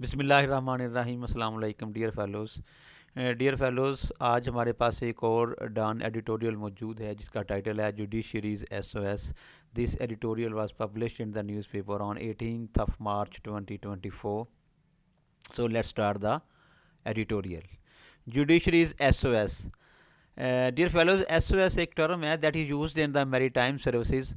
बिस्मिल्लाहिर्रहमानिर्रहीम। अस्सलाम वालेकुम डियर फेलोज़, आज हमारे पास एक और डॉन एडिटोरियल मौजूद है जिसका टाइटल है judiciaries SOS. This editorial was published in the newspaper on 18th of March 2024. So let's start the editorial. Judiciary's SOS. Dear fellows, SOS एक टर्म है that is used in the maritime services.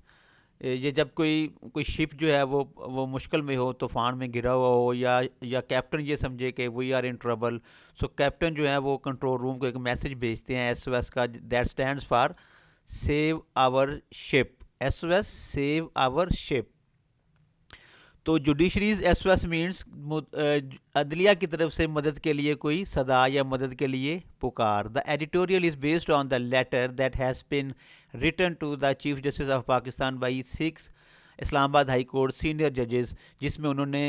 ये जब कोई ship जो है वो मुश्किल में हो, तूफ़ान में गिरा हुआ हो, या कैप्टन ये समझे कि we are in trouble, so captain जो है वो कंट्रोल रूम को एक मैसेज भेजते हैं एसओएस का, that stands for save our ship. SOS save our ship. तो जुडिशरीज एसओएस मीन्स अदलिया की तरफ से मदद के लिए कोई सदा या मदद के लिए पुकार। The editorial is based on the letter that has been written to the chief justice of Pakistan by 6 Islamabad high court senior जजेस, जिसमें उन्होंने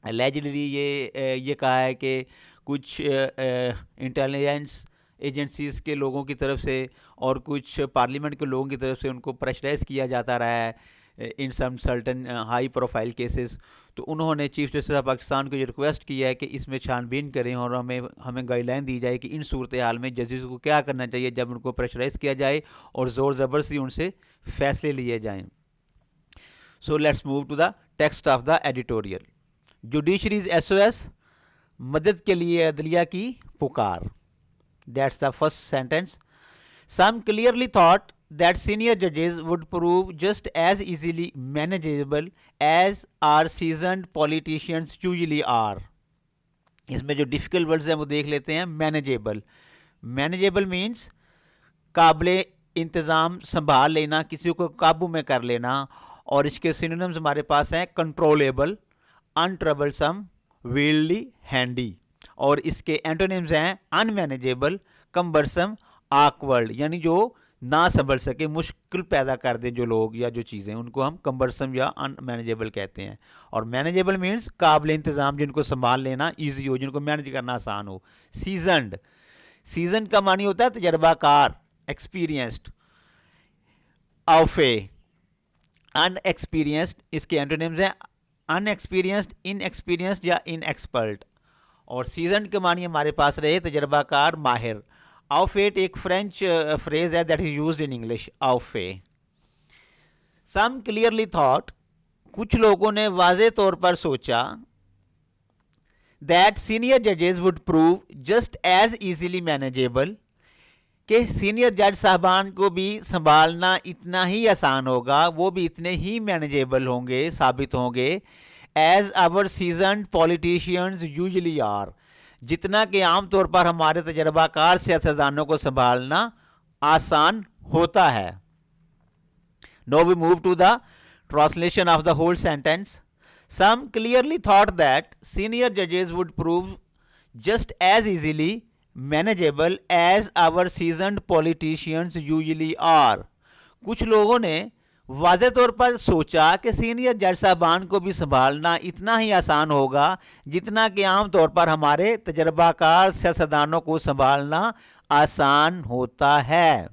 एलिजिडली ये कहा है कि कुछ इंटेलिजेंस एजेंसीज़ के लोगों की तरफ से और कुछ पार्लियामेंट के लोगों की तरफ से उनको प्रेशराइज किया जाता रहा है in some certain high profile cases. तो उन्होंने चीफ जस्टिस ऑफ पाकिस्तान को ये रिक्वेस्ट किया है कि इसमें छानबीन करें और हमें गाइडलाइन दी जाए कि इन सूरत हाल में जजेस को क्या करना चाहिए जब उनको प्रेशराइज किया जाए और ज़ोर ज़बरदस्ती उनसे फैसले लिए जाएँ। So let's move to the text of the editorial. Judiciaries SOS, मदद के लिए अदलिया की पुकार। That's the first sentence. Some clearly thought that senior judges would prove just as easily manageable as our seasoned politicians usually are. इसमें जो difficult words हैं वो देख लेते हैं। मैनेजेबल। मैनेजेबल मीन्स काबिले इंतज़ाम, संभाल लेना, किसी को काबू में कर लेना। और इसके सिनोनिम्स हमारे पास हैं कंट्रोलेबल, अनट्रबलसम, व्हील्डी, हैंडी। और इसके एंटोनिम्स हैं अनमैनेजेबल, कम्बरसम, आकवर्ड, यानी जो ना संभल सके, मुश्किल पैदा कर दे जो लोग या जो चीज़ें, उनको हम कम्बरसम या अनमैनेजेबल कहते हैं। और मैनेजेबल मीन्स काबिल इंतज़ाम, जिनको संभाल लेना ईजी हो, जिनको मैनेज करना आसान हो। सीजनड, सीजन का मानी होता है तजर्बाकार, एक्सपीरियंस्ड। ऑफे, अनएक्सपीरियंस्ड, इसके एंटोनिम्स हैं अनएक्सपीरियंस्ड, इनएक्सपीरियंस्ड या इनएक्सपर्ट। और सीजन के मानी हमारे पास रहे तजर्बाकार, माहिर। आउफेट एक फ्रेंच फ्रेज है that is used in English, au fait. Some clearly thought, कुछ लोगों ने वाजे तौर पर सोचा, दैट सीनियर जजेस would prove just as easily manageable, कि सीनियर जज साहबान को भी संभालना इतना ही आसान होगा, वो भी इतने ही मैनेजेबल होंगे, साबित होंगे, as our seasoned politicians usually are, जितना कि आमतौर पर हमारे तजर्बाकार सियासतदानों को संभालना आसान होता है। Now we move to the translation of the whole sentence. Some clearly thought that senior judges would prove just as easily manageable as our seasoned politicians usually are. कुछ लोगों ने वाज़े तौर पर सोचा कि सीनियर जज साहबान को भी संभालना इतना ही आसान होगा जितना कि आम तौर पर हमारे तजर्बाकार सियासतदानों को संभालना आसान होता है।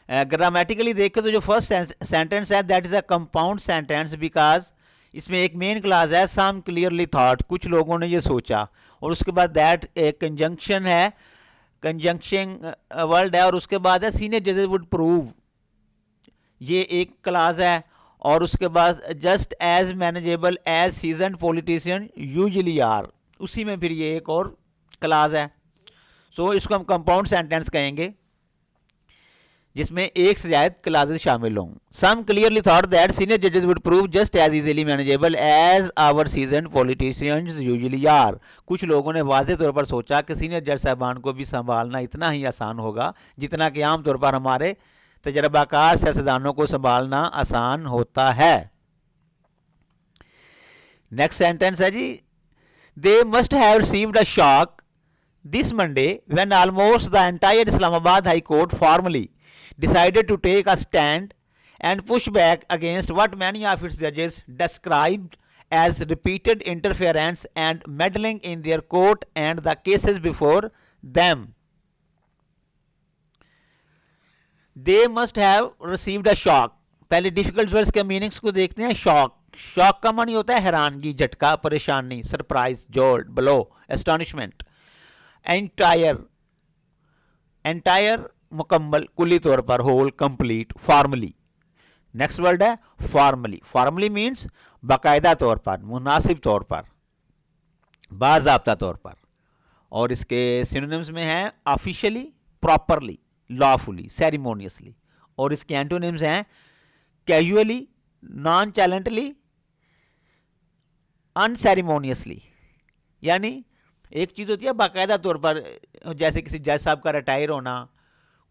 ग्रामेटिकली देखें तो जो फर्स्ट सेंटेंस है that is a compound sentence, because इसमें एक मेन क्लास है सम क्लियरली थॉट, कुछ लोगों ने ये सोचा, और उसके बाद दैट एक कंजंक्शन है, कंजंक्शन वर्ड है, और उसके बाद है सीनियर जजेस वुड प्रूव, ये एक क्लास है, और उसके बाद just as manageable as season politician usually are, उसी में फिर ये एक और क्लास है। सो इसको हम कंपाउंड सेंटेंस कहेंगे जिसमें एक से ज़्यादा क्लासेस शामिल हों। Some clearly thought that senior जजेस would prove just as easily manageable as our season politicians usually are, कुछ लोगों ने वाज़े तौर पर सोचा कि सीनियर जज साहबान को भी संभालना इतना ही आसान होगा जितना कि आमतौर पर हमारे तजर्बाकार सियासतदानों को संभालना आसान होता है। नेक्स्ट सेंटेंस है जी, they must have received a shock this Monday when almost the entire Islamabad high court formally decided to take a stand and push back against what many of its judges described as repeated interference and meddling in their court and the cases before them. They must have received a shock. पहले difficult words के meanings को देखते हैं। Shock, shock का मानी होता है हैरानगी, झटका, परेशानी, surprise, jolt, blow, astonishment. Entire, entire मुकम्मल, कुली तौर पर, whole, complete, formally. Next word है फॉर्मली। फॉर्मली मीन्स बाकायदा तौर पर, मुनासिब तौर पर, बाज़ाब्ता तौर पर। और इसके सिनोनिम्स में है ऑफिशियली, प्रॉपरली, लॉफुली, सेरिमोनियसली। और इसके एंटोनिम्स हैं कैजुअली, नॉन चैलेंटली, अनसेरिमोनियसली। यानी एक चीज़ होती है बाकायदा तौर पर, जैसे किसी जज साहब का रिटायर होना,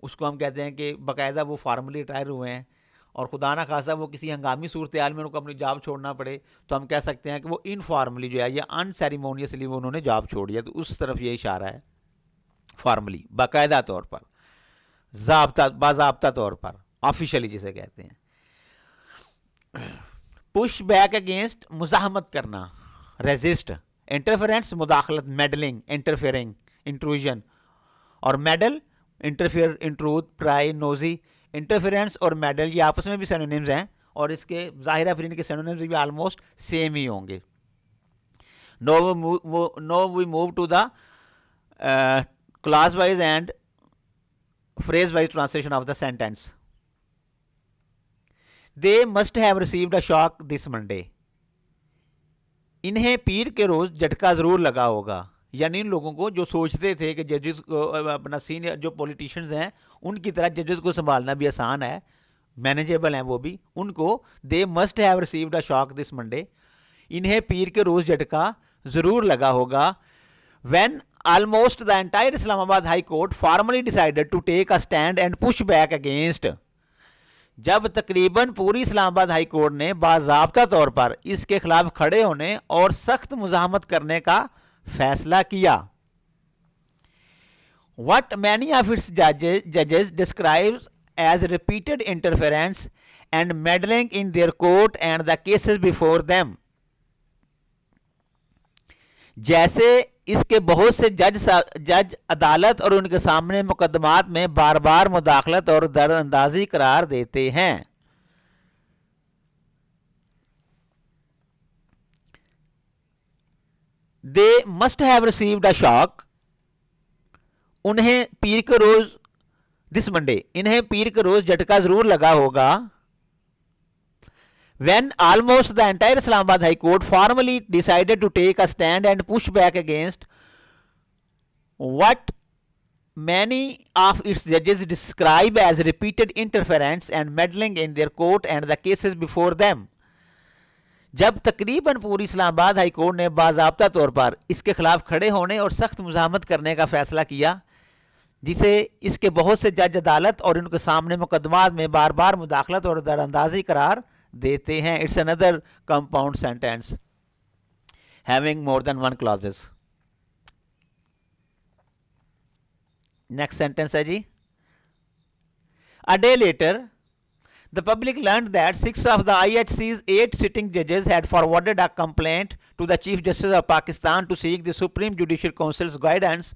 उसको हम कहते हैं कि बाकायदा वो फार्मली रिटायर हुए हैं। और खुदा ना खासा वो किसी हंगामी सूरत हाल में उनको अपनी जॉब छोड़ना पड़े, तो हम कह सकते हैं कि वो इनफॉर्मली जो है या अनसेरिमोनियसली वो उन्होंने जॉब छोड़ दिया। तो उस तरफ ये इशारा है, फॉर्मली, बाकायदा तौर पर, ज़ाब्ता, बाज़ाब्ता तौर पर, ऑफिशियली जिसे कहते हैं। पुश बैक अगेंस्ट, मुज़ाहमत करना, रेजिस्ट। इंटरफेरेंस, मुदाखलत, मेडलिंग, इंटरफेयरिंग, इंट्रूजन। और meddle, interfere, intrude, pry, nosy. Interference और मेडल ये आपस में भी सिनोनिम्स हैं, और इसके ज़ाहिर है फिर इनके सिनोनिम्स भी ऑलमोस्ट सेम ही होंगे। No we move to the class wise and phrase wise translation of the sentence. They must have received a shock this Monday. इन्हें पीर के रोज झटका जरूर लगा होगा। यानी इन लोगों को जो सोचते थे कि जजेस को, अपना सीनियर जो पॉलिटिशियंस हैं उनकी तरह जजेस को संभालना भी आसान है, मैनेजेबल हैं वो भी, उनको they must have received a shock this Monday, इन्हें पीर के रोज झटका जरूर लगा होगा। When almost the entire Islamabad high court formally decided to take a stand and push back against. जब तकरीबन पूरी इस्लामाबाद हाई कोर्ट ने बाज़ाब्ता तौर पर इसके खिलाफ खड़े होने और सख्त मुज़ाहमत करने का फैसला किया। What many of its judges describe as repeated interference and meddling in their court and the cases before them। जैसे इसके बहुत से जज अदालत और उनके सामने मुकदमात में बार बार मुदाखलत और दरअंदाजी करार देते हैं। दे must have received a shock, उन्हें पीर के रोज, दिस मंडे, इन्हें पीर के रोज झटका जरूर लगा होगा। When almost the entire Islamabad High Court formally decided to take a stand and push back against what many of its judges describe as repeated interference and meddling in their court and the cases before them। जब तकरीबन पूरी Islamabad high court ने बाज़ाब्ता तौर पर इसके खिलाफ खड़े होने और सख्त मुज़ाहमत करने का फैसला किया, जिसे इसके बहुत से जज अदालत और उनके सामने मुकदमात में बार बार मुदाखलत और दरअंदाजी करार देते हैं। It's another compound sentence having more than one clauses. Next sentence है जी, a day later the public learned that 6 of the IHC's 8 sitting judges had forwarded a complaint to the Chief Justice of Pakistan to seek the Supreme Judicial Council's guidance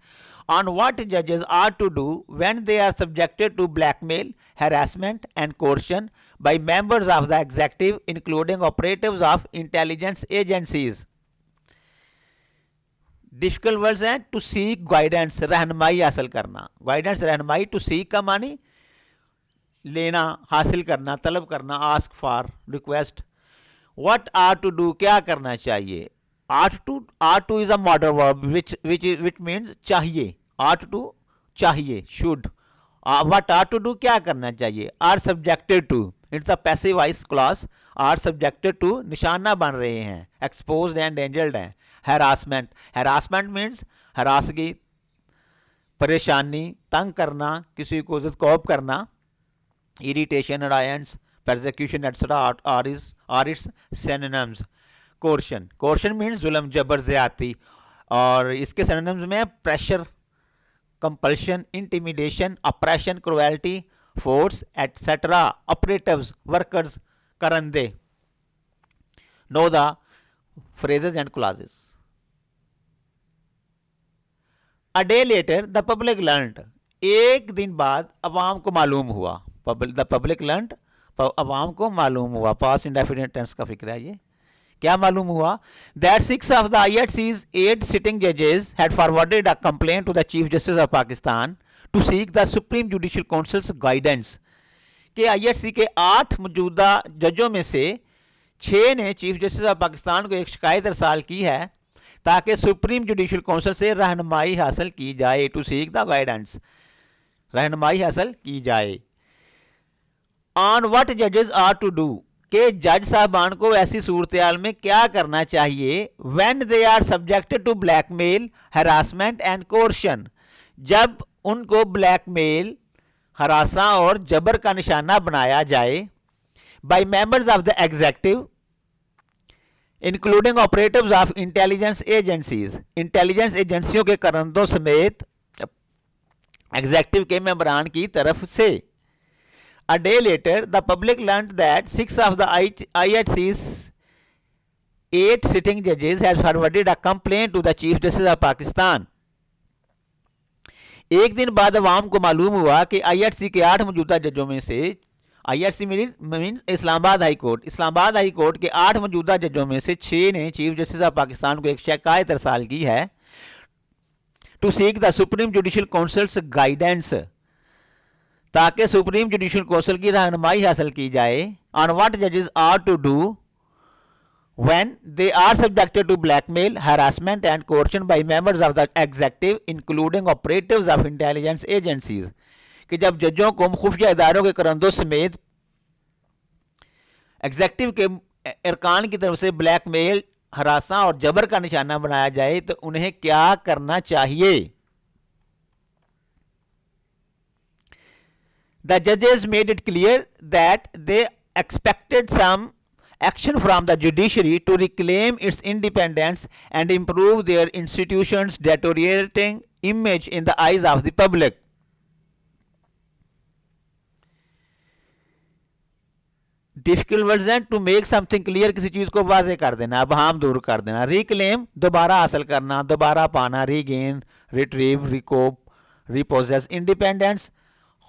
on what judges are to do when they are subjected to blackmail, harassment and coercion by members of the executive, including operatives of intelligence agencies। Difficult words हैं, to seek guidance, रहनुमाई हासिल करना। Guidance, रहनुमाई, to seek का मानी लेना, हासिल करना, तलब करना, ask for, request. What are to do, क्या करना चाहिए। Are to is a modal verb which means चाहिए, आर टू चाहिए, should. What are to do, क्या करना चाहिए। Are subjected to, it's a passive voice clause, are subjected to निशाना बन रहे हैं, एक्सपोज्ड एंड डेंजर्ड हैं। हैरासमेंट, हैरासमेंट मीन्स हरासगी, परेशानी, तंग करना, किसी को ज़दकौब करना। Irritation, annoyance, persecution etc. are its synonyms। coercion, coercion means जुल्म, जबर, ज़्यादती। और इसके synonyms में pressure, compulsion, intimidation, oppression, cruelty, force etcetera. Operatives, workers, करंदे। Know the phrases and clauses। A day later the public learned, एक दिन बाद अवाम को मालूम हुआ। द पब्लिक लर्न्ड, अवाम को मालूम हुआ। पास्ट इंडेफिनिट टेंस का फिक्र है ये। क्या मालूम हुआ? That 6 of the IHC's 8 sitting जजेस had forwarded a complaint to the chief justice of Pakistan to seek the supreme judicial councils guidance. के IHC के 8 मौजूदा जजों में से 6 ने चीफ जस्टिस ऑफ पाकिस्तान को एक शिकायत अरसाल की है ताकि सुप्रीम जुडिशियल काउंसिल से रहनुमाई हासिल की जाए, टू सीक द गाइडेंस, रहनुमाई हासिल की जाए। ऑन व्हाट जजेस आर टू डू, के जज साहबान को ऐसी सूरत में क्या करना चाहिए। When they are subjected to blackmail, harassment and coercion, जब उनको ब्लैकमेल, हरासा और जबर का निशाना बनाया जाए by members of the executive including operatives of intelligence agencies, intelligence एजेंसियों के करंदों समेत एग्जीक्यूटिव के मेंबरान की तरफ से। A day later, the public learned that 6 of the IHC's 8 sitting judges had forwarded a complaint to the Chief Justice of Pakistan. एक दिन बाद अवाम को मालूम हुआ कि IHC के 8 मौजूदा जजों में से, IHC means Islamabad high court, Islamabad high court के 8 मौजूदा जजों में से 6 ने चीफ जस्टिस ऑफ पाकिस्तान को एक शिकायत अरसाल की है to seek the supreme judicial councils guidance, ताकि सुप्रीम जुडिशियल काउंसिल की रहनुमाई हासिल की जाए। ऑन व्हाट जजेस are to do when they are subjected to blackmail, harassment and coercion by members of the executive including operatives of intelligence agencies, कि जब जजों को खुफिया इदारों के करंदों समेत एग्जीक्यूटिव के अरकान की तरफ से ब्लैकमेल, हरासा और जबर का निशाना बनाया जाए तो उन्हें क्या करना चाहिए। The judges made it clear that they expected some action from the judiciary to reclaim its independence and improve their institutions' deteriorating image in the eyes of the public. Difficult words हैं, to make something clear, किसी चीज को वाजे कर देना, अबहम दूर कर देना। रिक्लेम, दोबारा हासिल करना, दोबारा पाना, रीगेन, रिट्रीव, रिकोप, रिपोजेस। इंडिपेंडेंस,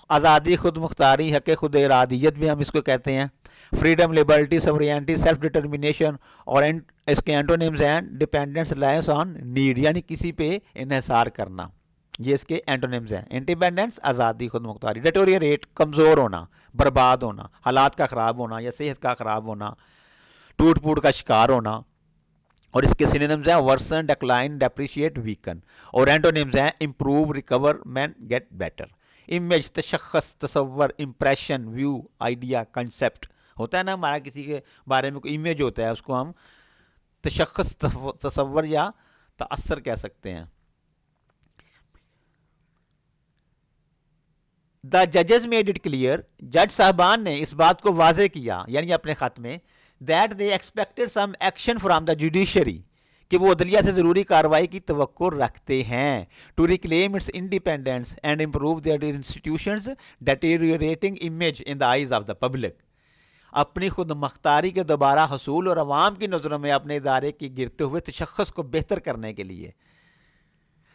आज़ादी, खुद मुख्तारी, हक खुद इरादियत भी हम इसको कहते हैं। Freedom, liberty, sovereignty, self determination, और इसके एंटोनिम्स हैं डिपेंडेंस, रिलायंस ऑन नीड, यानी किसी पे इन्हिसार करना, ये इसके एंटोनिम्स हैं। इंडिपेंडेंस, आज़ादी, खुद मुख्तारी। डिटोरिएट, कमज़ोर होना, बर्बाद होना, हालात का ख़राब होना या सेहत का ख़राब होना, टूट फूट का शिकार होना। और इसके सिनोनिम्स हैं वर्सन, डिक्लाइन, डेप्रिशिएट, वीकन। और एंटोनिम्स हैं improve, recover, mend, get better. Image, तशख़्ख़ुस, तसव्वुर, इम्प्रेशन, व्यू, आइडिया, कंसेप्ट। होता है ना हमारा किसी के बारे में कोई इमेज होता है, उसको हम तशख़्ख़ुस, तसव्वुर या तअस्सुर कह सकते हैं। द जजेस मेड इट क्लियर, जज साहबान ने इस बात को वाजे किया, यानी अपने खत में, that they expected some action from the judiciary, कि वो अदलिया से ज़रूरी कार्रवाई की तवक्को रखते हैं। To reclaim its independence and improve their institutions deteriorating image in the eyes of the public, अपनी खुद मुख्तारी के दोबारा हसूल और अवाम की नज़रों में अपने इदारे की गिरते हुए तशख़्ख़ुस को बेहतर करने के लिए।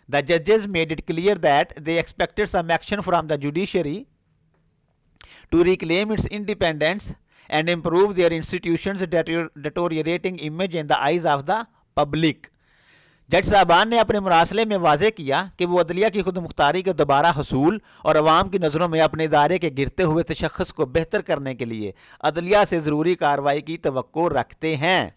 The judges made it clear that they expected some action from the judiciary to reclaim its independence and improve their institutions' deteriorating image in the eyes of the public. जज साहबान ने अपने मुरासले में वाजे किया कि वो अदलिया की खुद मुख्तारी के दोबारा हसूल और अवाम की नज़रों में अपने इदारे के गिरते हुए तशख़्ख़ुस को बेहतर करने के लिए अदलिया से ज़रूरी कार्रवाई की तवक्को रखते हैं।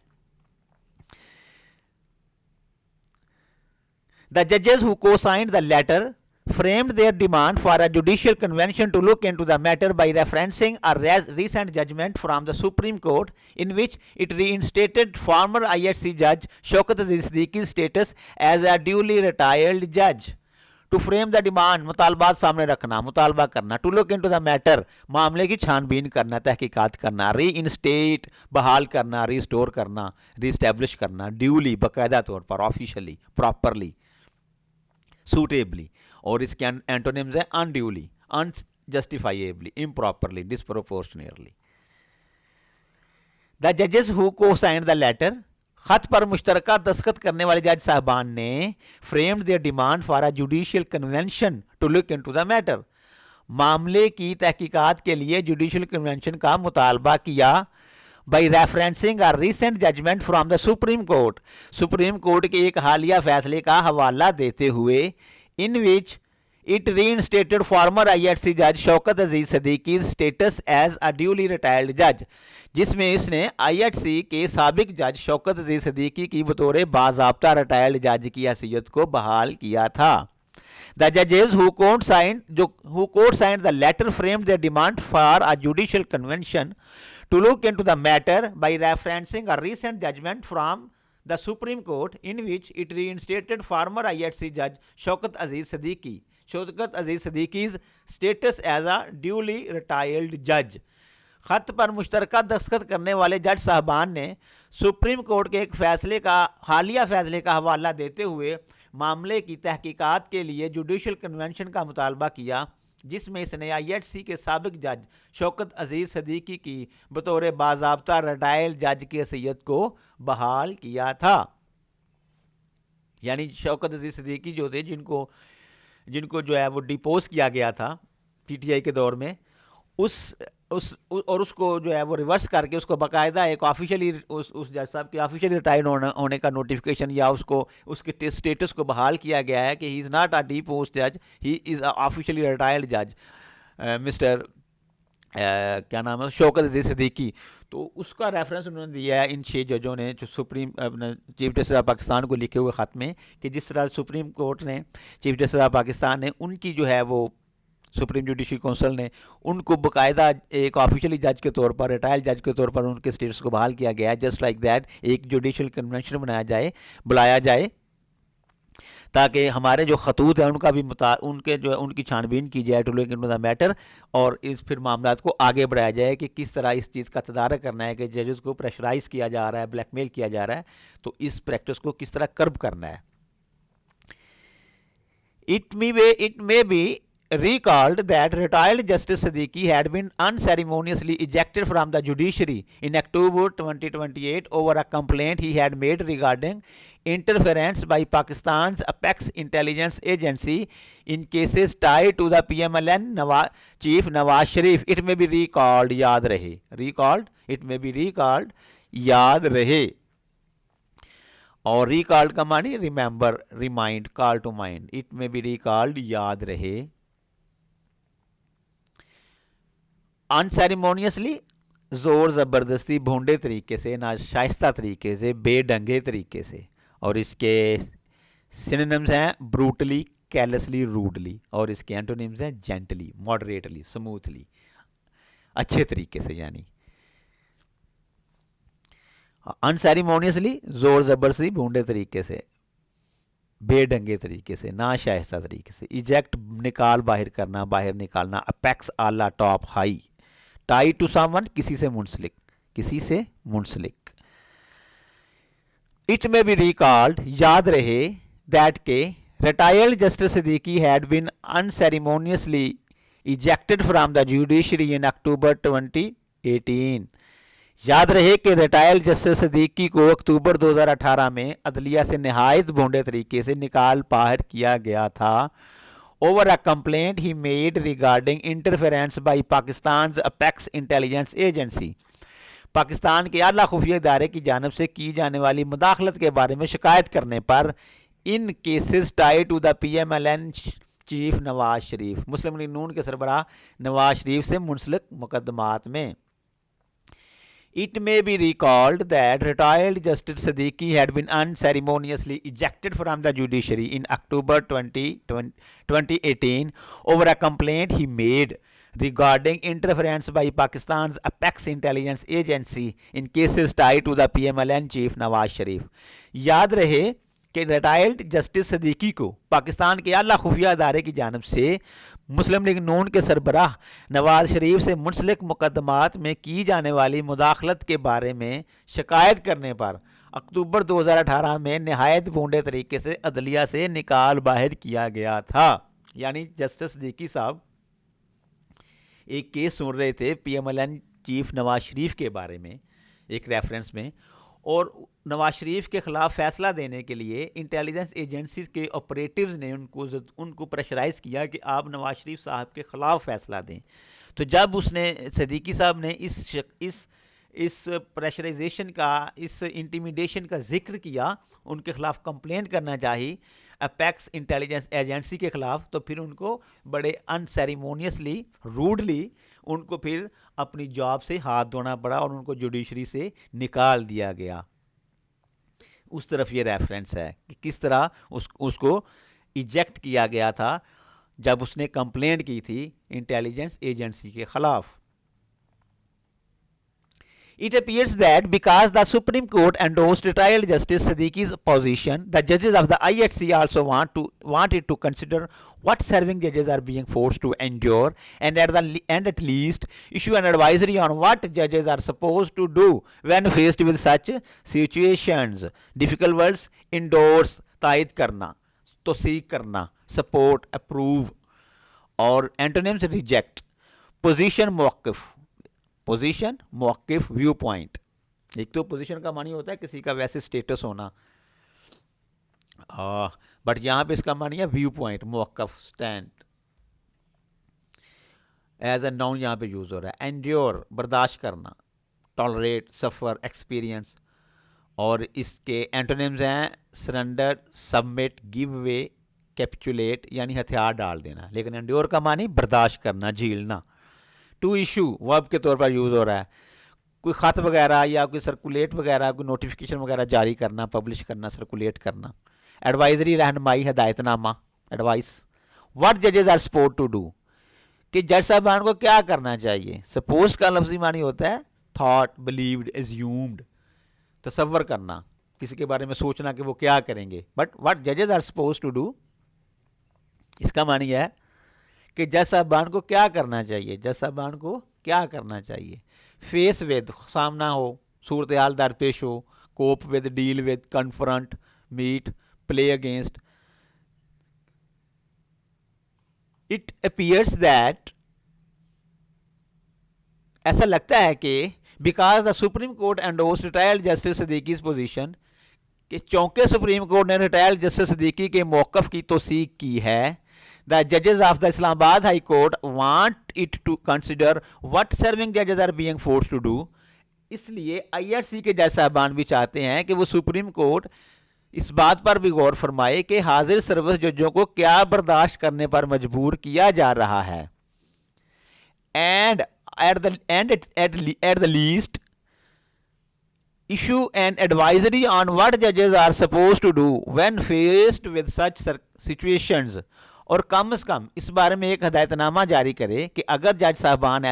The judges who co-signed the letter framed their demand for a judicial convention to look into the matter by referencing a recent judgment from the Supreme Court in which it reinstated former IHC judge Shaukat Siddiqui's status as a duly retired judge. To frame the demand, मुतालबात सामने रखना, मुतालबा करना। To look into the matter, मामले की छानबीन करना, तहकीकात करना। reinstate, बहाल करना, रिस्टोर करना, रीस्टैब्लिश करना। duly, बाकायदा तौर पर, ऑफिशियली, प्रॉपरली, सूटेबली। और इसके एंटोनिम्स हैं unduly, unjustifiably, improperly, disproportionately. The जजेस who cosign the letter, खत पर मुश्तरका दस्तखत करने वाले जज साहबान ने framed their demand for a judicial convention to look into the matter, मामले की तहकीकात के लिए जुडिशियल कन्वेंशन का मुतालबा किया by referencing a recent judgement from the supreme court, supreme court के एक हालिया फैसले का हवाला देते हुए, इन which it reinstated former IHC जज शौकत अजीज Siddiqui status as a duly retired जज, जिसमें इसने IHC के साबिक जज शौकत अजीज सदीकी की बतौर बाज़ाब्ता रिटायर्ड जज की हैसियत को बहाल किया था। The judges who co-signed the letter framed their demand for a judicial convention to look into the matter by referencing a recent judgment from the Supreme Court in which it reinstated former IHC judge Shaukat Aziz Siddiqui's status as a duly retired judge। खत पर मुश्तरका दस्तखत करने वाले जज साहबान ने supreme court के एक हालिया फैसले का हवाला देते हुए मामले की तहकीकात के लिए जुडिशल कन्वेंशन का मुतालबा किया, जिसमें इसने IHC के साबिक जज शौकत अजीज सदीकी की बतौर बाज़ाब्ता रिटायर्ड जज की हैसियत को बहाल किया था। यानी शौकत अजीज सदीकी जो थे, जिनको जो है वो डिपोज किया गया था PTI के दौर में, उसको जो है वो रिवर्स करके उसको बाकायदा एक ऑफिशियली उस जज साहब के ऑफिशियली रिटायर्ड होने का नोटिफिकेशन या उसके स्टेटस को बहाल किया गया है कि he is not a deposed जज, he is a officially retired जज मिस्टर क्या नाम है, शौकत अजीज सिद्दीकी। तो उसका रेफरेंस उन्होंने दिया है इन 6 जजों ने जो चीफ जस्टिस ऑफ पाकिस्तान को लिखे हुए ख़त में, कि जिस तरह सुप्रीम कोर्ट ने, चीफ जस्टिस ऑफ पाकिस्तान ने, उनकी जो है वो सुप्रीम जुडिशल काउंसिल ने उनको बाकायदा एक ऑफिशियली जज के तौर पर, रिटायर्ड जज के तौर पर उनके स्टेटस को बहाल किया गया है। जस्ट लाइक दैट एक जुडिशल कन्वेंशन बुलाया जाए ताकि हमारे जो खतूत हैं उनका भी उनकी छानबीन की जाए, to look into the matter, और फिर मामला को आगे बढ़ाया जाए कि किस तरह इस चीज़ का तदारक करना है कि जजेस को प्रेशराइज किया जा रहा है, ब्लैकमेल किया जा रहा है, तो इस प्रैक्टिस को किस तरह कर्ब करना है। It may be recalled that retired Justice Siddiqui had been unceremoniously ejected from the judiciary in October 2028 over a complaint he had made regarding interference by Pakistan's Apex Intelligence Agency in cases tied to the PMLN Chief Nawaz Sharif. It may be recalled, याद रहे, recalled, it may be recalled, याद रहे, और recalled का मानी remember, remind, call to mind, it may be recalled, याद रहे। Unceremoniously, ज़ोर ज़बरदस्ती, भोंडे तरीके से, नाशाइस्ता तरीके से, बेढंगे तरीके से, और इसके सिनोनिम्स हैं ब्रूटली, कैलसली, रूडली, और इसके एंटोनिम्स हैं जेंटली, मॉडरेटली, स्मूथली, अच्छे तरीके से। यानी अनसेरेमोनियसली, ज़ोर ज़बरदस्ती, भोंडे तरीके से, बेढंगे तरीके से, नाशाइस्ता तरीके से। इजेक्ट, बाहर करना, बाहर निकालना। अपेक्स, आला, top, high. Tie to someone, किसी से मुंसलिक, किसी से मुंसलिक। इट में बी रिकॉल्ड, याद रहे, दैट के retired justice Siddiqui had been unceremoniously ejected from the judiciary in October 2018। याद रहे कि रिटायर्ड जस्टिस सिद्दीकी को अक्टूबर 2018 में अदलिया से नहायत भोंडे तरीके से निकाल बाहर किया गया था, over a complaint he made regarding interference by Pakistan's Apex Intelligence Agency, Pakistan के आला खुफिया इदारे की जानब से की जाने वाली मुदाखलत के बारे में शिकायत करने पर, in cases tie to the PMLN chief Nawaz Sharif, Muslim League Noon के सरबराह नवाज शरीफ से मुंसलिक मुकदमात में। It may be recalled that retired Justice Siddiqui had been unceremoniously ejected from the judiciary in October 2018 over a complaint he made regarding interference by Pakistan's Apex Intelligence Agency in cases tied to the PMLN Chief Nawaz Sharif। याद रहे कि retired justice Siddiqui को पाकिस्तान के आला खुफिया अदारे की जानब से मुस्लिम लीग नून के सरबराह नवाज शरीफ से मुंसलिक मुकदमात में की जाने वाली मुदाखलत के बारे में शिकायत करने पर अक्टूबर 2018 में नहायत भोंडे तरीके से अदलिया से निकाल बाहर किया गया था। यानी जस्टिस सदीकी साहब एक केस सुन रहे थे PMLN चीफ नवाज शरीफ के बारे में, एक रेफरेंस में, और नवाज शरीफ के ख़िलाफ़ फ़ैसला देने के लिए इंटेलिजेंस एजेंसीज़ के ऑपरेटिव्स ने उनको प्रेशराइज़ किया कि आप नवाज शरीफ साहब के ख़िलाफ़ फ़ैसला दें। तो जब उसने, सिद्दीकी साहब ने इस इस प्रेशराइजेशन का, इस इंटिमिडेशन का जिक्र किया, उनके खिलाफ कंप्लेंट करना चाहिए अपेक्स इंटेलिजेंस एजेंसी के खिलाफ, तो फिर उनको बड़े अनसेरेमोनियसली, रूडली उनको फिर अपनी जॉब से हाथ धोना पड़ा और उनको जुडिशरी से निकाल दिया गया। उस तरफ ये रेफरेंस है कि किस तरह उसको इजेक्ट किया गया था जब उसने कंप्लेंट की थी इंटेलिजेंस एजेंसी के खिलाफ। It appears that because the Supreme Court endorsed retired Justice Siddiqui's position, the judges of the IHC also wanted to consider what serving judges are being forced to endure, and at least issue an advisory on what judges are supposed to do when faced with such situations. Difficult words: endorse, तायद करना, तौसीक करना, support, approve, और antonyms: reject, position, मौक़िफ़, position, मौक़िफ़, view point. एक तो position का मानी होता है किसी का वैसे स्टेटस होना, बट यहाँ पे इसका मानी है व्यू पॉइंट, मौक़िफ़, स्टैंड, एज अ नाउन यहाँ पे यूज़ हो रहा है। एंड्योर, बर्दाश्त करना, टॉलरेट, सफ़र, एक्सपीरियंस, और इसके एंटोनिम्स हैं surrender, submit, give way, capitulate, यानी हथियार डाल देना। लेकिन एंड्योर का मानी बर्दाश्त करना, झीलना। टू इशू वर्ब के तौर पर यूज़ हो रहा है, कोई ख़त वगैरह या कोई सर्कुलेट वगैरह, कोई नोटिफिकेशन वगैरह जारी करना, पब्लिश करना, सर्कुलेट करना। एडवाइजरी, रहनुमाई, हदायतनामा, एडवाइस। व्हाट जजेस आर सपोज टू डू, कि जज साहबान को क्या करना चाहिए। सपोज का लफ्ज़ी मानी होता है थॉट, बिलीव्ड, एज्यूम्ड, तसव्वुर करना, किसी के बारे में सोचना कि वो क्या करेंगे। बट व्हाट जजेस आर सपोज टू डू, इसका मानी है कि जज साहबान को क्या करना चाहिए, जज साहबान को क्या करना चाहिए। फेस विद, सामना हो, सूरत हाल दरपेश हो, cope with, deal with, confront, meet, play against. It appears that, ऐसा लगता है कि because the supreme court endorsed retired justice Siddiqui's position, कि चौंके सुप्रीम कोर्ट ने रिटायर्ड जस्टिस सिद्दीकी के मौक़िफ़ की तौसीक की है। The judges of the Islamabad High Court want it to consider what serving judges are being forced to do. इसलिए IRC के जज साहबान भी चाहते हैं कि वो सुप्रीम कोर्ट इस बात पर भी गौर फरमाए कि हाजिर सर्विस जजों को क्या बर्दाश्त करने पर मजबूर किया जा रहा है। And at the least issue an advisory on what judges are supposed to do when faced with such situations, और कम से कम इस बारे में एक हदायतनामा जारी करे कि अगर जज साहबान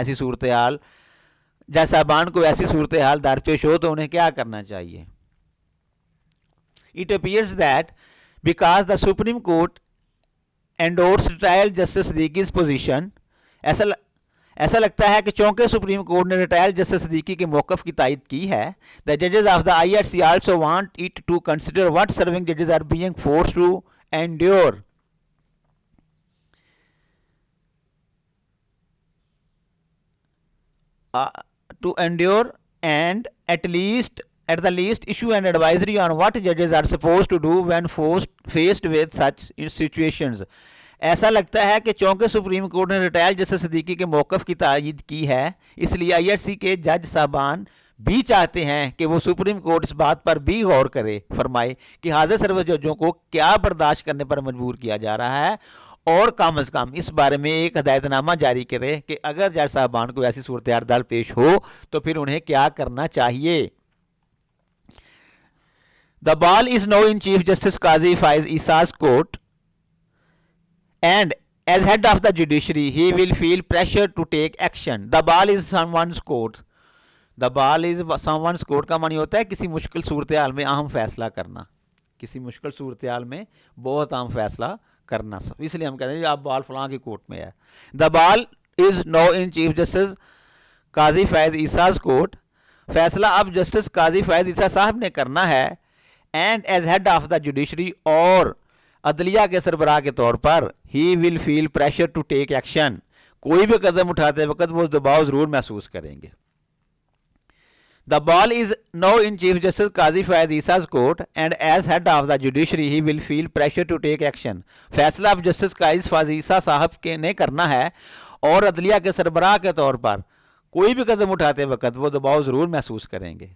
को ऐसी सूरत हाल दरपेश हो तो उन्हें क्या करना चाहिए। It appears that because the supreme court endorse retired justice Siddiqui's position, ऐसा लगता है कि चौंके सुप्रीम कोर्ट ने रिटायर्ड जस्टिस सिद्दीकी के मौक़िफ़ की तायद की है। द जजेस of the IRC also want it to consider what serving जजेस are being forced to endure. To endure, and at the least issue an advisory on what judges are supposed to do when faced with such situations. ऐसा लगता है कि चौंके supreme court ने retired justice Siddiqui के मौक़िफ़ की तायद की है, इसलिए IRC के जज साहबान भी चाहते हैं कि वो सुप्रीम कोर्ट इस बात पर भी गौर करे, फरमाए कि हाजिर सर्विस जजों को क्या बर्दाश्त करने पर मजबूर किया जा रहा है, और कम अज़ कम इस बारे में एक हदायतनामा जारी करे कि अगर जज साहबान को ऐसी सूरत हाल पेश हो तो फिर उन्हें क्या करना चाहिए। The ball is now in chief justice Qazi Faez Isa's court, and as head of the judiciary he will feel pressure to take action. The ball is someone's court. The ball is someone's court का मानी होता है किसी मुश्किल सूरत हाल में अहम फैसला करना, किसी मुश्किल सूरत हाल में बहुत अहम फैसला करना। इसलिए हम कहते हैं आप बॉल फलां की कोर्ट में है। The ball is now in chief justice Qazi Faez Isa's court, फैसला अब जस्टिस काजी फायज ईसा साहब ने करना है। And as head of the judiciary, और अदलिया के सरबराह के तौर पर, he will feel pressure to take action, कोई भी कदम उठाते वक्त वो दबाव ज़रूर महसूस करेंगे। The ball is now in Chief Justice Qazi Faiz Isa's court, and as head of the judiciary he will feel pressure to take action. फैसला अब जस्टिस काजी फैज ईसा साहब के ने करना है, और अदलिया के सरबराह के तौर पर कोई भी कदम उठाते वक्त वो दबाव जरूर महसूस करेंगे।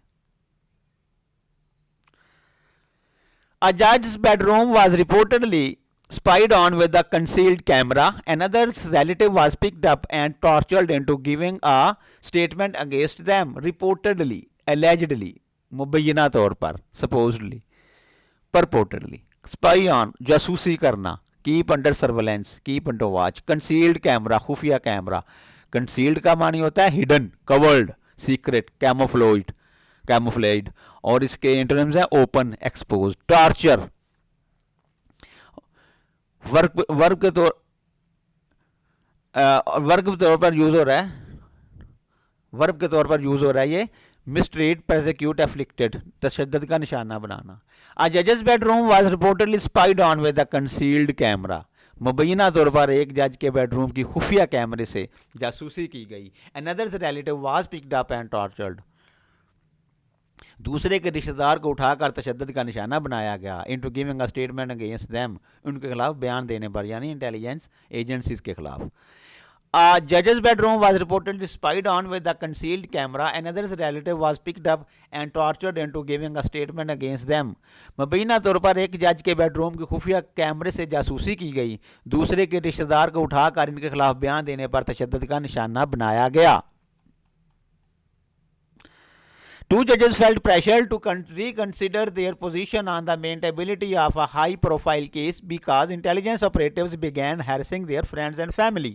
A judge's bedroom was reportedly spied on with a concealed camera. Another's relative was picked up and tortured into giving a statement against them. Reportedly, allegedly, मुबैना तौर पर, supposedly, purportedly, spy on, जासूसी करना, keep under surveillance, keep under watch, concealed camera, खुफिया camera, concealed का मानी होता है hidden, covered, secret, camouflaged, और इसके इंटरम्स है ओपन, एक्सपोज, टॉर्चर, वर्ब के तौर पर यूज हो रहा है, वर्ब के तौर पर यूज हो रहा है ये, मिसट्रीट, प्रोसिक्यूट, एफ्लिक्टेड, तशद्दुद का निशाना बनाना। अ जजेस bedroom was reportedly spied on with a concealed camera, मुबैना तौर पर एक जज के बेडरूम की खुफिया कैमरे से जासूसी की गई। Another's relative was picked up and tortured, दूसरे के रिश्तेदार को उठाकर तशद्दुद का निशाना बनाया गया। Into giving a statement against them, उनके खिलाफ बयान देने पर, यानी इंटेलिजेंस एजेंसीज के खिलाफ। A judge's bedroom was reportedly spied on with a concealed camera. Another's relative was picked up and tortured into giving a statement against them. मुबैना तौर पर एक जज के बेडरूम की खुफिया कैमरे से जासूसी की गई, दूसरे के रिश्तेदार को उठाकर इनके खिलाफ बयान देने पर तशद्दुद का निशाना बनाया गया। Two judges felt pressure to reconsider their position on the maintainability of a high-profile case because intelligence operatives began harassing their friends and family.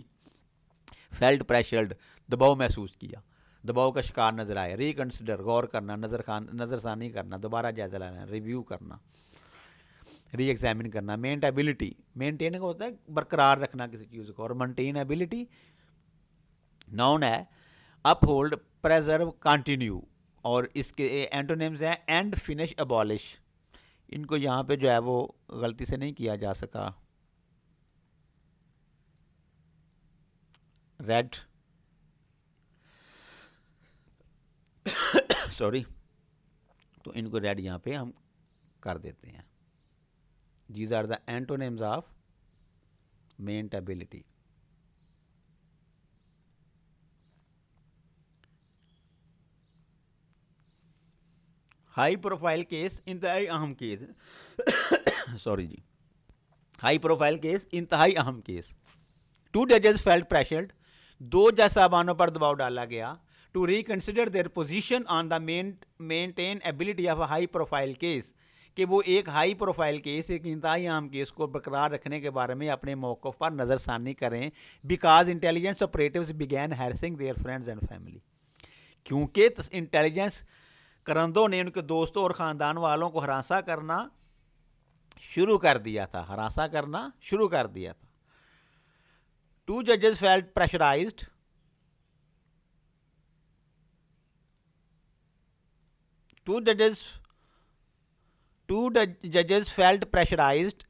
Felt pressured, दबाव महसूस किया, दबाव का शिकार नजर आया। रिकंसिडर, गौर करना, नज़रसानी करना, दोबारा जायजा लेना, रिव्यू करना, री एग्जामिन करना। मेंटेनेबिलिटी, मेंटेन का होता है बरकरार रखना किसी चीज़ को, और मेंटेनेबिलिटी नाउन है अपहोल्ड, प्रेजर्व, कंटिन्यू, और इसके एंटोनिम्स हैं एंड, फिनिश, अबॉलिश। इनको यहाँ पे जो है वो गलती से नहीं किया जा सका, रेड सॉरी, तो इनको रेड यहाँ पे हम कर देते हैं। These are the antonyms of maintainability. High profile case, इंतहाई अहम केस सॉरी जी, हाई प्रोफाइल केस, इंतहाई अहम केस। टू जजेस फेल्ट प्रेशर्ड, दो जज साहबानों पर दबाव डाला गया, to reconsider their position on the maintainability of a high profile case, कि वो एक हाई प्रोफाइल केस, एक इंतहाई अहम केस को बरकरार रखने के बारे में अपने मौक़िफ़ पर नज़रसानी करें। Because intelligence operatives began harassing their friends and family, क्योंकि इंटेलिजेंस करंदों ने उनके दोस्तों और ख़ानदान वालों को हरासा करना शुरू कर दिया था, हरासा करना शुरू कर दिया था। Two judges felt pressurized two judges felt pressurized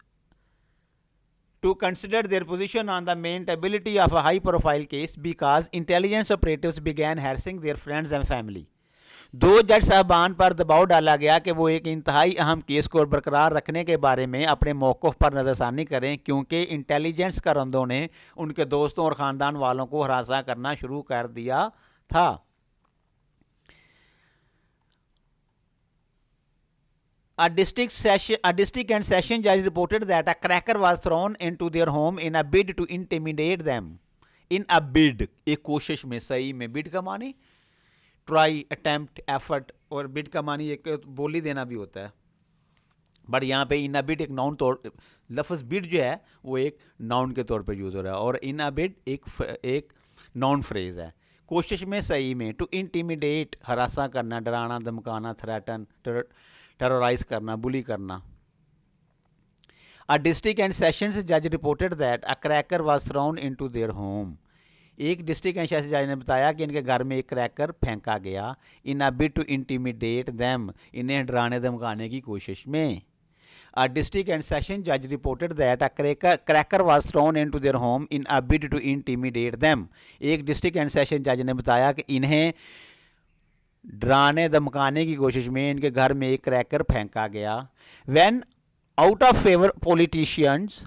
to consider their position on the maintainability of a high profile case because intelligence operatives began harassing their friends and family. दो जज साहबान पर दबाव डाला गया कि वो एक इंतहाई अहम केस को बरकरार रखने के बारे में अपने मौक़िफ़ पर नज़रसानी करें, क्योंकि इंटेलिजेंस करंदों ने उनके दोस्तों और ख़ानदान वालों को हरासा करना शुरू कर दिया था। A district and session judge reported that a cracker was thrown into their home in a bid to intimidate them. In a bid, एक कोशिश में, सही में, bid का मानी ट्राई, अटैम्प्ट, एफर्ट, और बिड का मानी एक बोली देना भी होता है, बट यहाँ पे इन अ बिड एक नाउन तौर, लफ्ज़ बिड जो है वो एक नाउन के तौर पे यूज़ हो रहा है, और इन अ बिड एक नाउन फ्रेज़ है। कोशिश में, सही में, टू इंटिमिडेट, हरासा करना, डराना, धमकाना, थ्रेटन, टेरराइज करना, बुली करना। अ डिस्ट्रिक्ट एंड सेशंस जज reported that a cracker was thrown into their home, एक डिस्ट्रिक्ट एंड सेशंस जज ने बताया कि इनके घर में एक क्रैकर फेंका गया। In a bid to intimidate them, इन्हें डराने धमकाने की कोशिश में। अ डिस्ट्रिक्ट एंड सेशन जज reported that a cracker was thrown into their home in a bid to intimidate them, एक डिस्ट्रिक्ट एंड सेशन जज ने बताया कि इन्हें डराने धमकाने की कोशिश में इनके घर में एक क्रैकर फेंका गया। When out of favour politicians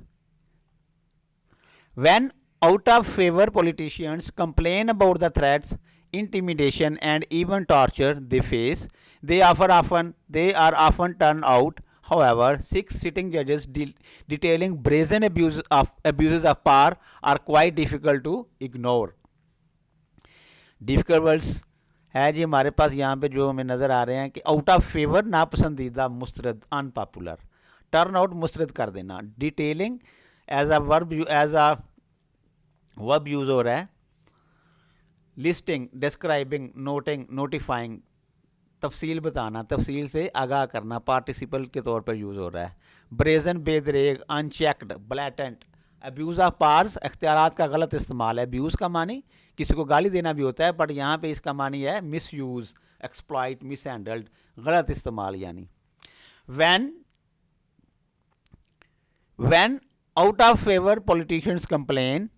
complain about the threats, intimidation and even torture they face. They are often turned out. However, 6 sitting judges detailing brazen abuses of power are quite difficult to ignore. Difficult words है जी हमारे पास यहाँ पे जो हमें नज़र आ रहे हैं कि आउट ऑफ फेवर, नापसंदीदा, मुस्तरद, अनपॉपुलर, टर्न आउट, मुस्तरद कर देना, detailing as a verb use हो रहा है, लिस्टिंग, डिस्क्राइबिंग, नोटिंग, नोटिफाइंग, तफसील बताना, तफसील से आगाह करना, पार्टिसिपल के तौर पर यूज़ हो रहा है, ब्रेजन, बेदरेग, unchecked, blatant, abuse of powers, अख्तियारात का गलत इस्तेमाल है। अब्यूज़ का मानी किसी को गाली देना भी होता है, बट यहाँ पे इसका मानी है misuse, exploit, mishandled, गलत इस्तेमाल। यानी when out of favour politicians complain,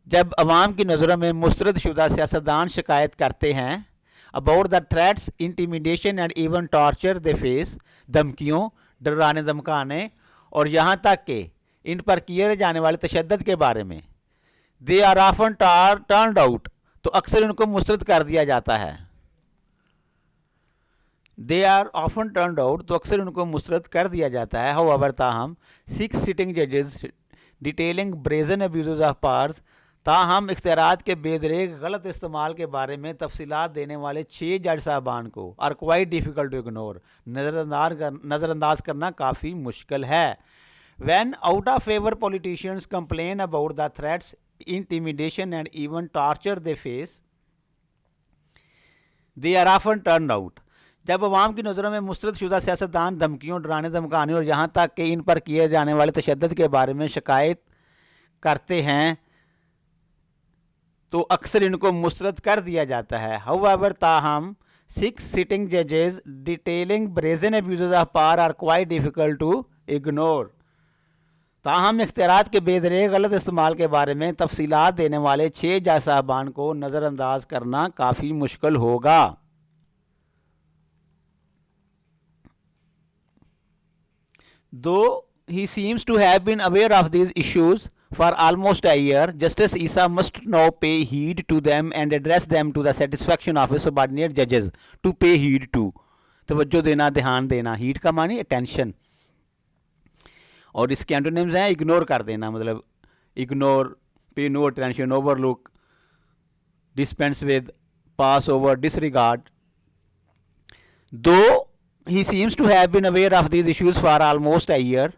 जब अवाम की नज़रों में मुस्तरद शुदा सियासतदान शिकायत करते हैं about the threats, intimidation and even torture they face, धमकियों, डराने धमकाने और यहाँ तक कि इन पर किए जाने वाले तशद्दुद के बारे में, they are often turned out, तो अक्सर इनको मुस्तरद कर दिया जाता है। They are often turned out, तो अक्सर उनको मुस्तरद कर दिया जाता है। हाउएवर, ताहम 6 सिटिंग जजेस detailing brazen abuse of powers, ताहम इख्तियारात के बेदरेग गलत इस्तेमाल के बारे में तफसीलात देने वाले 6 जज साहबान को are quite difficult to ignore, नज़रअंदाज करना काफ़ी मुश्किल है। When out of favor politicians complain about the threats, intimidation and even torture they face, they are often turned out. जब अवाम की नज़रों में मुस्तरद शुदा सियासतदान धमकियों, डराने धमकाने और यहाँ तक कि इन पर किए जाने वाले तशद्दुद के बारे में शिकायत करते हैं तो अक्सर इनको मुस्तरद कर दिया जाता है। हाउएवर, ताहम 6 सिटिंग जजेस detailing brazen abuse of power are quite difficult to ignore, ताहम इख्तियारात के बेदरेग गलत इस्तेमाल के बारे में तफसीलात देने वाले 6 जज साहबान को नज़रअंदाज करना काफ़ी मुश्किल होगा। Though he seems to have been aware of these issues for almost a year, Justice Issa must now pay heed to them and address them to the satisfaction of his subordinate judges. To pay heed to, तवज्जो देना, ध्यान देना, heed का मानी attention, और इसके antonyms हैं ignore कर देना, मतलब ignore, pay no attention, overlook, dispense with, pass over, disregard. Though he seems to have been aware of these issues for almost a year,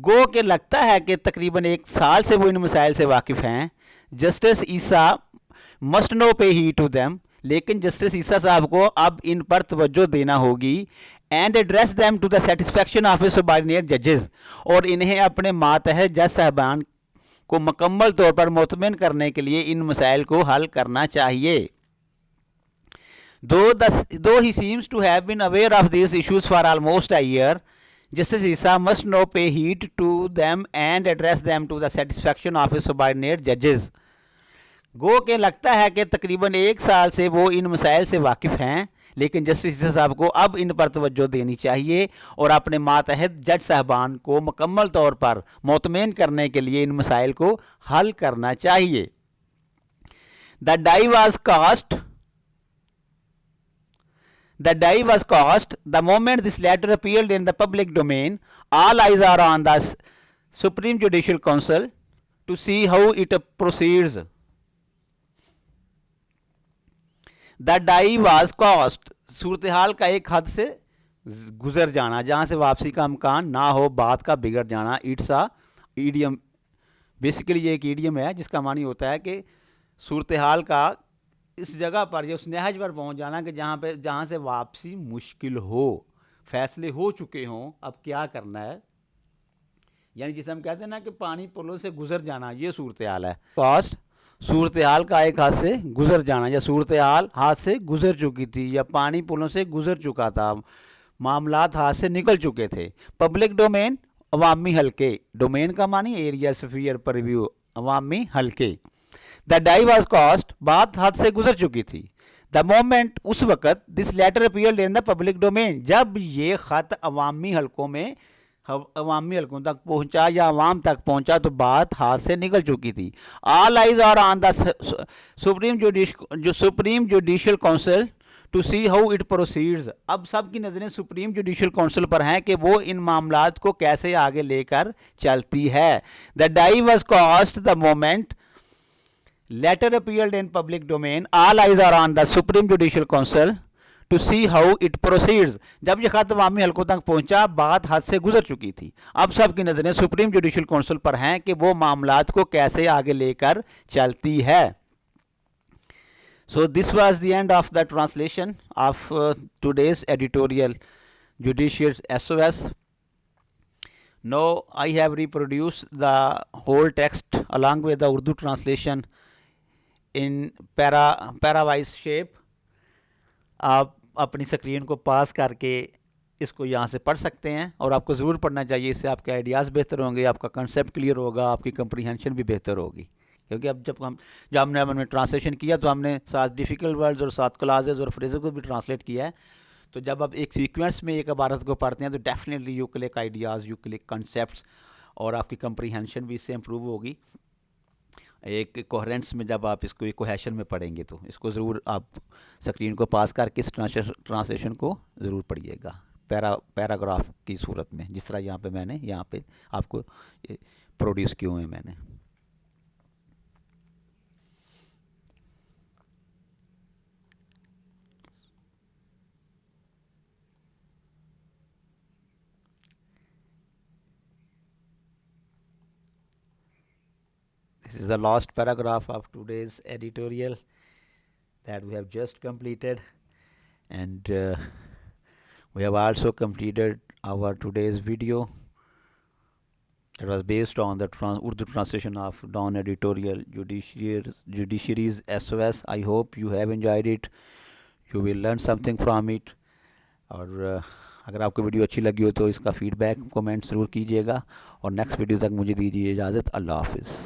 गो के लगता है कि तकरीबन 1 साल से वो इन मसाइल से वाकिफ़ हैं। Justice Isa must now pay heed to them, लेकिन जस्टिस ईसा साहब को अब इन पर तवज्जो देना होगी। And address them to the satisfaction of subordinate जजेस, और इन्हें अपने मातहत जज साहबान को मुकम्मल तौर पर मुतमिन करने के लिए इन मसाइल को हल करना चाहिए। Though he seems to have been aware of these issues for almost a year, Justice Issa must now pay heed to them and address them to the satisfaction of his subordinate judges. गो के लगता है कि तकरीबन 1 साल से वो इन मसाइल से वाकिफ़ हैं, लेकिन जस्टिस साहब को अब इन पर तवज्जो देनी चाहिए और अपने मातहत जज साहबान को मुकम्मल तौर पर मुतमईन करने के लिए इन मसाइल को हल करना चाहिए। The die was cast the moment this letter appeared in the public domain. All eyes are on the Supreme Judicial Council to see how it proceeds. The die was cast, सूरत हाल का एक हद से गुजर जाना, जहाँ से वापसी का इम्कान ना हो, बात का बिगड़ जाना। इट्स आ ईडियम, बेसिकली ये एक ईडियम है जिसका मानी होता है कि सूरत हाल का इस जगह पर, उस नहज पर पहुँच जाना कि जहाँ से वापसी मुश्किल हो, फैसले हो चुके हों, अब क्या करना है। यानी जिसे हम कहते हैं ना कि पानी पुलों से गुजर जाना, ये सूरत हाल है। कास्ट, सूरत हाल का एक हाथ से गुजर जाना, या सूरत हाल हाथ से गुजर चुकी थी, या पानी पुलों से गुजर चुका था, मामलात हाथ से निकल चुके थे। पब्लिक डोमेन, अवामी हल्के, डोमेन का मानी एरिया, स्फीयर, परव्यू, अवामी हल्के। द डाई वॉज कास्ट, बात हाथ से गुजर चुकी थी। द मोमेंट, उस वक़्त, this letter appeared in the public domain, जब ये ख़त अवामी हल्कों में अवामी हलकों तक पहुंचा या अवाम तक पहुंचा तो बात हाथ से निकल चुकी थी। All eyes are on the supreme judicial council to see how it proceeds. अब सबकी नज़रें सुप्रीम जुडिशियल काउंसिल पर हैं कि वो इन मामलात को कैसे आगे लेकर चलती है। The die was cast the moment letter appeared in public domain. All eyes are on the supreme judicial council to see how it proceeds. जब यह खत अवामी हलकों तक पहुंचा बात हाथ से गुजर चुकी थी। अब सबकी नज़रें सुप्रीम जुडिशियल काउंसिल पर हैं कि वो मामलात को कैसे आगे लेकर चलती है। So this was the end of the translation of today's editorial Judicious SOS. Now I have reproduced the whole text along with the Urdu translation in para-wise shape. आप अपनी स्क्रीन को पास करके इसको यहाँ से पढ़ सकते हैं और आपको ज़रूर पढ़ना चाहिए। इससे आपके आइडियाज़ बेहतर होंगे, आपका कंसेप्ट क्लियर होगा, आपकी कंप्रीहेंशन भी बेहतर होगी। क्योंकि अब जब हमने ट्रांसलेशन किया तो हमने 7 डिफ़िकल्ट वर्ड्स और 7 क्लासेज और फ्रेजेस को भी ट्रांसलेट किया है। तो जब आप एक सीक्वेंस में एक इबारत को पढ़ते हैं तो definitely you click ideas, you click concepts और आपकी कंप्रीहेंशन भी इससे इम्प्रूव होगी। एक कोहेरेंस में जब आप इसको एक कोहेशन में पढ़ेंगे तो इसको ज़रूर आप स्क्रीन को पास करके इस ट्रांसलेशन को ज़रूर पढ़िएगा पैराग्राफ की सूरत में, जिस तरह यहाँ पे आपको प्रोड्यूस किए हुए हैं मैंने। This is the last paragraph of today's editorial that we have just completed, and we have also completed our today's video that was based on the Urdu translation of Dawn editorial Judiciary's SOS. I hope you have enjoyed it, you will learn something from it. और अगर आपको video अच्छी लगी हो तो इसका feedback comment ज़रूर कीजिएगा और नेक्स्ट वीडियो तक मुझे दीजिए इजाज़त। अल्लाह हाफिज़।